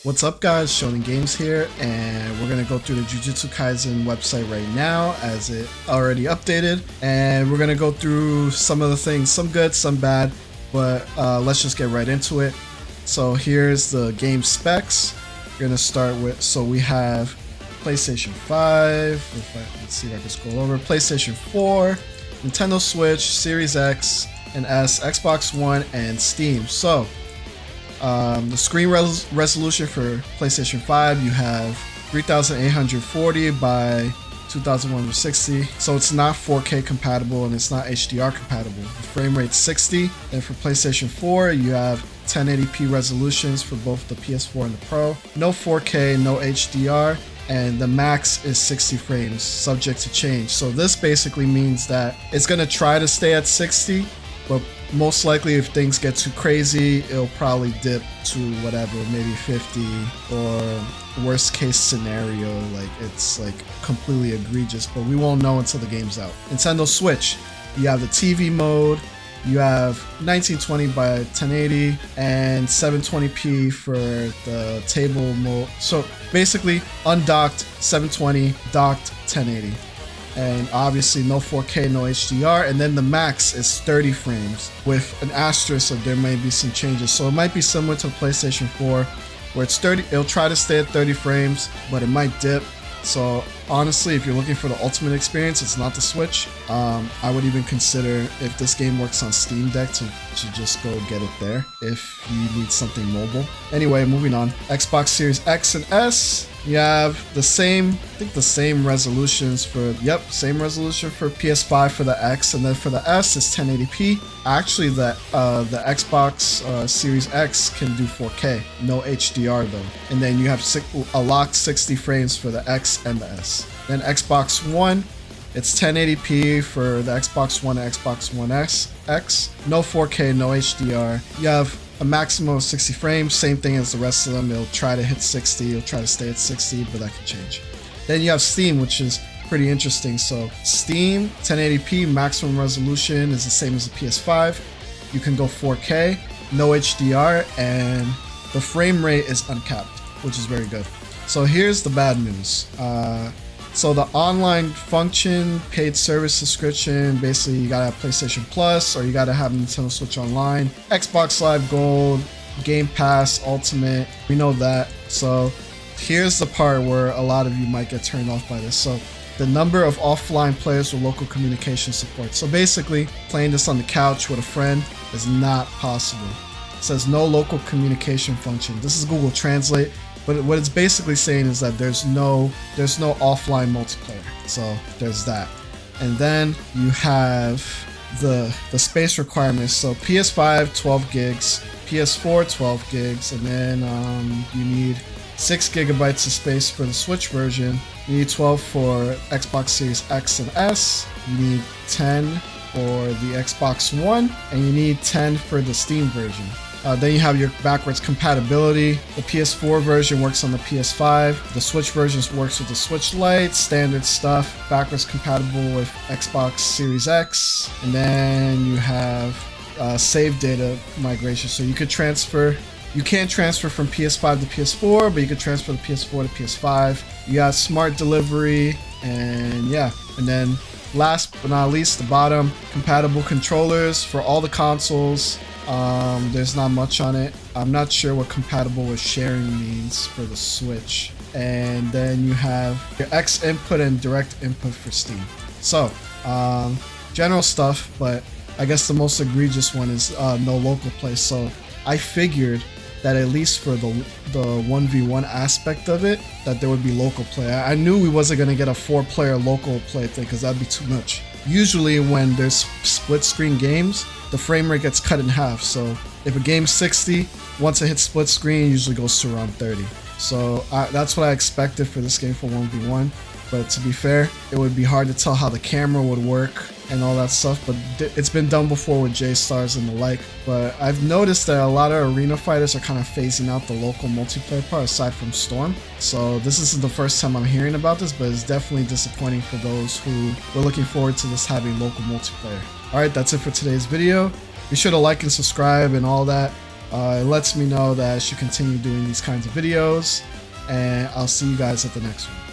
What's up guys, ShonenGameZ here, and we're going to go through the Jujutsu Kaisen website right now as it already updated, and we're going to go through some of the things, some good, some bad, but let's just get right into it. So here's the game specs. We're going to start with, so we have PlayStation 5, let's see if I can scroll over, PlayStation 4, Nintendo Switch, Series X and S, Xbox One, and Steam. So the screen resolution for PlayStation 5, you have 3840 by 2160, so it's not 4K compatible and it's not HDR compatible. The frame rate's 60, and for PlayStation 4, you have 1080p resolutions for both the PS4 and the Pro. No 4K, no HDR, and the max is 60 frames, subject to change. So this basically means that it's gonna try to stay at 60, but most likely if things get too crazy, it'll probably dip to whatever, maybe 50, or worst case scenario, like it's like completely egregious, but we won't know until the game's out. Nintendo Switch, you have the TV mode, you have 1920 by 1080 and 720p for the table mode. So basically undocked 720, docked 1080. And obviously no 4K, no HDR, and then the max is 30 frames with an asterisk, so there may be some changes. So it might be similar to PlayStation 4 where it's 30, it'll try to stay at 30 frames, but it might dip. So honestly, if you're looking for the ultimate experience, it's not the Switch. I would even consider, if this game works on Steam Deck, to just go get it there if you need something mobile. Anyway, moving on. Xbox Series X and S, you have the same, I think the same resolutions for, same resolution for PS5 for the X, and then for the S it's 1080p. Actually, the Xbox Series X can do 4K, no HDR though. And then you have a locked 60 frames for the X and the S. Then Xbox One, it's 1080p for the Xbox One and Xbox One X. No 4K, no HDR. You have a maximum of 60 frames, same thing as the rest of them. It'll try to hit 60, it'll try to stay at 60, but that can change. Then you have Steam, which is pretty interesting. So Steam, 1080p, maximum resolution is the same as the PS5. You can go 4K, no HDR, and the frame rate is uncapped, which is very good. So here's the bad news. So the online function, paid service subscription, basically you gotta have PlayStation Plus or you gotta have Nintendo Switch Online, Xbox Live Gold, Game Pass, Ultimate, we know that. So here's the part where a lot of you might get turned off by this. So the number of offline players with local communication support. So basically, playing this on the couch with a friend is not possible. It says no local communication function. This is Google Translate. But what it's basically saying is that there's no offline multiplayer. So there's that. And then you have the space requirements. So PS5, 12 gigs, PS4, 12 gigs, and then you need 6 gigabytes of space for the Switch version. You need 12 for Xbox Series X and S. You need 10 for the Xbox One, and you need 10 for the Steam version. Then you have your backwards compatibility. The PS4 version works on the PS5. The Switch version works with the Switch Lite, standard stuff. Backwards compatible with Xbox Series X. And then you have save data migration. So you could transfer, you can't transfer from PS5 to PS4, but you could transfer the PS4 to PS5. You got smart delivery, and yeah. And then last but not least, the bottom, compatible controllers for all the consoles. There's not much on it. I'm not sure what compatible with sharing means for the Switch. And then you have your X input and direct input for Steam. So, general stuff, but I guess the most egregious one is no local play. So I figured that at least for the 1v1 aspect of it, that there would be local play. I knew we wasn't going to get a 4-player local play thing because that'd be too much. Usually when there's split screen games, the frame rate gets cut in half. So if a game's 60, once it hits split screen, it usually goes to around 30. So that's what I expected for this game for 1v1. But to be fair, it would be hard to tell how the camera would work and all that stuff, but it's been done before with J-Stars and the like. But I've noticed that a lot of arena fighters are kind of phasing out the local multiplayer part aside from Storm. So this isn't the first time I'm hearing about this, but it's definitely disappointing for those who were looking forward to this having local multiplayer. Alright, that's it for today's video. Be sure to like and subscribe and all that. It lets me know that I should continue doing these kinds of videos, and I'll see you guys at the next one.